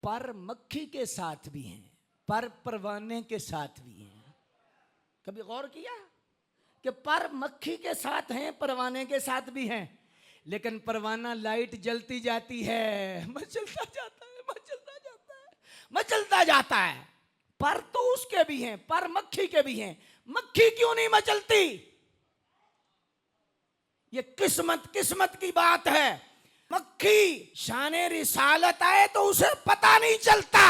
पर मक्खी के साथ भी हैं, पर परवाने के साथ भी हैं। कभी गौर किया कि पर मक्खी के साथ हैं, परवाने के साथ भी हैं, लेकिन परवाना लाइट जलती जाती है, मचलता जाता है, मचलता जाता है, मचलता जाता है। पर तो उसके भी हैं, पर मक्खी के भी हैं। मक्खी क्यों नहीं मचलती? ये किस्मत किस्मत की बात है। मक्खी शाने रिसालत आए तो उसे पता नहीं चलता,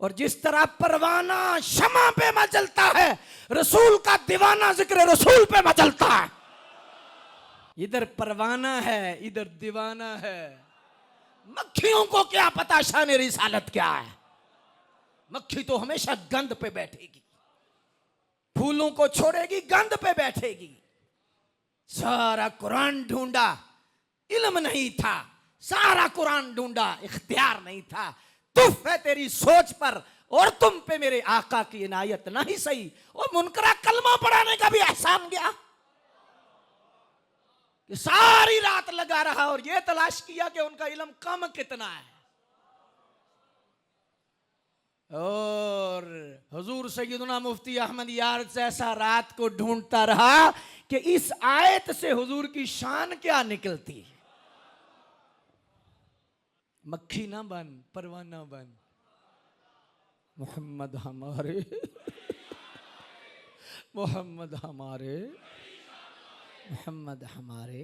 और जिस तरह परवाना शमा पे मचलता है, रसूल का दीवाना जिक्र रसूल पे मचलता है। इधर परवाना है, इधर दीवाना है। मक्खियों को क्या पता शाने रिसालत क्या है। मक्खी तो हमेशा गंध पे बैठेगी, फूलों को छोड़ेगी, गंध पे बैठेगी। सारा कुरान ढूंढा, इल्म नहीं था। सारा कुरान ढूंढा, इख्तियार नहीं था। तुफ है तेरी सोच पर, और तुम पे मेरे आका की इनायत नहीं सही। और मुनकरा कलमा पढ़ाने का भी एहसान गया कि सारी रात लगा रहा और ये तलाश किया कि उनका इल्म कम कितना है। और हुजूर सैयदना मुफ्ती अहमद यार जैसा रात को ढूंढता रहा कि इस आयत से हुजूर की शान क्या निकलती। मक्खी ना बन, परवाना बन। मोहम्मद हमारे, मोहम्मद हमारे, मोहम्मद हमारे।